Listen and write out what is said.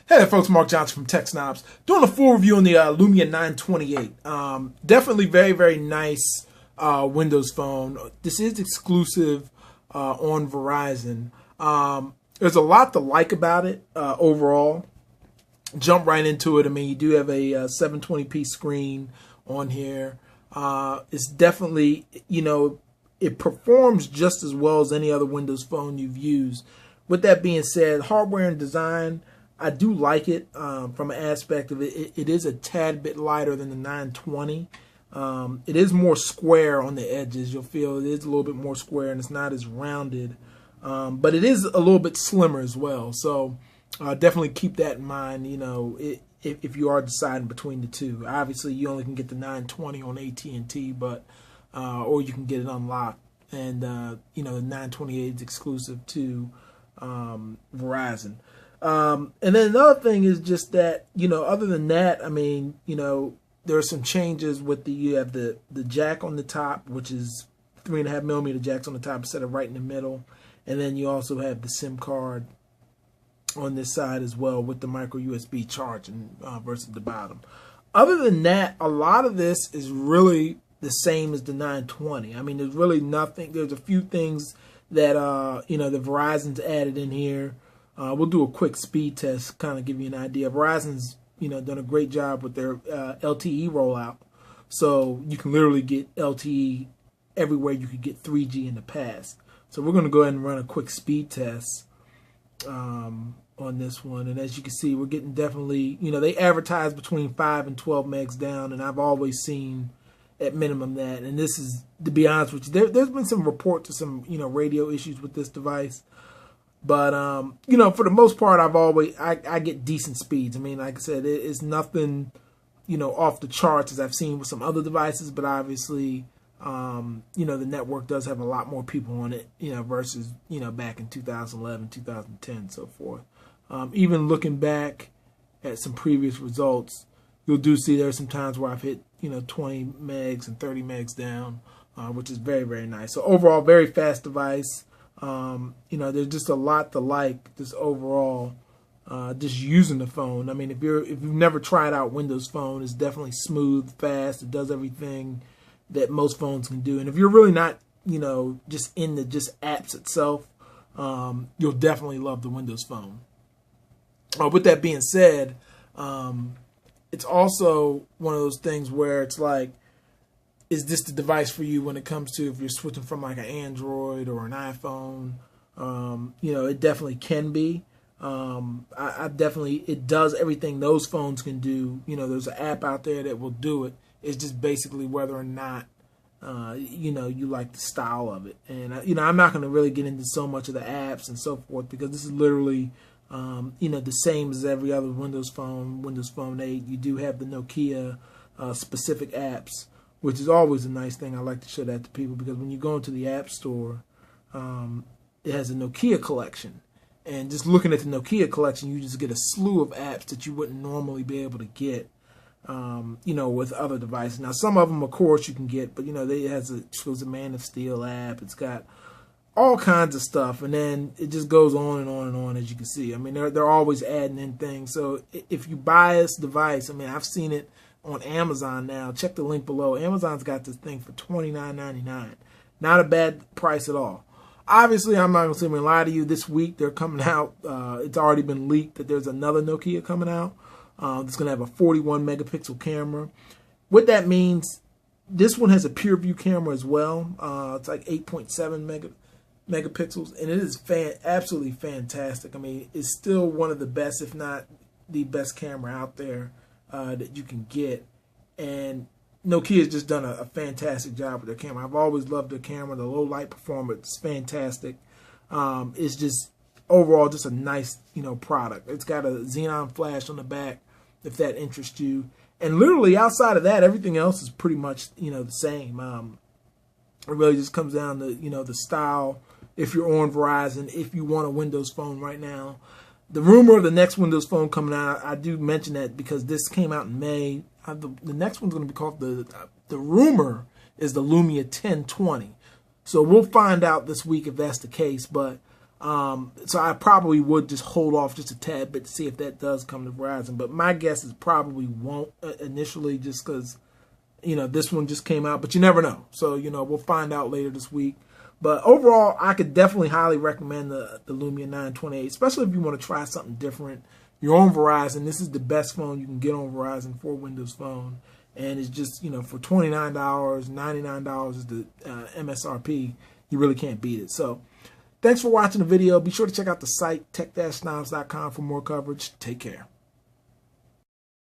Hey there, folks, Mark Johnson from Tech Snobs. Doing a full review on the Lumia 928. Definitely very, very nice Windows phone. This is exclusive on Verizon. There's a lot to like about it overall. Jump right into it. I mean, you do have a 720p screen on here. It's definitely, it performs just as well as any other Windows phone you've used. With that being said, hardware and design, I do like it from an aspect of it. It is a tad bit lighter than the 920. It is more square on the edges. You'll feel it is a little bit more square and it's not as rounded. But it is a little bit slimmer as well. So definitely keep that in mind, if you are deciding between the two. Obviously, you only can get the 920 on AT&T, but or you can get it unlocked. And, the 928 is exclusive to Verizon. And then another thing is just that, other than that, I mean, there are some changes with you have the jack on the top, which is 3.5mm jacks on the top instead of right in the middle. And then you also have the SIM card on this side as well with the micro USB charging versus the bottom. Other than that, a lot of this is really the same as the 920. I mean, there's really nothing. There's a few things that, the Verizon's added in here. We'll do a quick speed test, kind of give you an idea. Verizon's, done a great job with their LTE rollout. So you can literally get LTE everywhere you could get 3G in the past. So we're going to go ahead and run a quick speed test on this one. And as you can see, we're getting definitely, they advertise between 5 and 12 megs down. And I've always seen at minimum that. And this is, to be honest with you, there's been some reports of some, radio issues with this device. But, for the most part, I get decent speeds. I mean, like I said, it's nothing, off the charts as I've seen with some other devices. But obviously, the network does have a lot more people on it, versus, back in 2011, 2010, so forth. Even looking back at some previous results, you'll do see there's some times where I've hit, 20 megs and 30 megs down, which is very, very nice. So overall, very fast device. There's just a lot to like just overall, just using the phone. I mean, if you've never tried out Windows Phone, it's definitely smooth, fast. It does everything that most phones can do. And if you're really not, just into just apps itself, you'll definitely love the Windows Phone. With that being said, it's also one of those things where it's like, is this the device for you when it comes to if you're switching from like an Android or an iPhone? It definitely can be. It does everything those phones can do. There's an app out there that will do it. It's just basically whether or not, you like the style of it. And, I'm not going to really get into so much of the apps and so forth because this is literally, the same as every other Windows Phone, Windows Phone 8. You do have the Nokia specific apps, which is always a nice thing. I like to show that to people because when you go into the App Store, it has a Nokia collection. And just looking at the Nokia collection, you just get a slew of apps that you wouldn't normally be able to get, with other devices. Now, some of them, of course, you can get, but, it has a Man of Steel app. It's got all kinds of stuff. And then it just goes on and on and on, as you can see. I mean, they're always adding in things. So if you buy this device, I mean, I've seen it on Amazon now. Check the link below. Amazon's got this thing for $29.99. Not a bad price at all. Obviously, I'm not going to lie to you. This week, they're coming out. It's already been leaked that there's another Nokia coming out. That's going to have a 41 megapixel camera. What that means, this one has a pure view camera as well. It's like 8.7 megapixels, and it is absolutely fantastic. I mean, it's still one of the best, if not the best camera out there that you can get. And Nokia has just done a fantastic job with their camera. I've always loved their camera. The low light performance is fantastic. It's just overall just a nice, product. It's got a xenon flash on the back, if that interests you. And literally outside of that, everything else is pretty much, the same. It really just comes down to, the style. If you're on Verizon, if you want a Windows Phone right now. The rumor of the next Windows Phone coming out, I do mention that because this came out in May. The next one's going to be called, the rumor is the Lumia 1020. So we'll find out this week if that's the case. But So I probably would just hold off just a tad bit to see if that does come to Verizon. But my guess is probably won't initially, just because, you know, this one just came out. But you never know. So, you know, we'll find out later this week. But overall, I could definitely highly recommend the Lumia 928, especially if you want to try something different. You're on Verizon. This is the best phone you can get on Verizon for a Windows Phone. And it's just, you know, for $29, $99 is the MSRP. You really can't beat it. So thanks for watching the video. Be sure to check out the site, tech-snobs.com, for more coverage. Take care.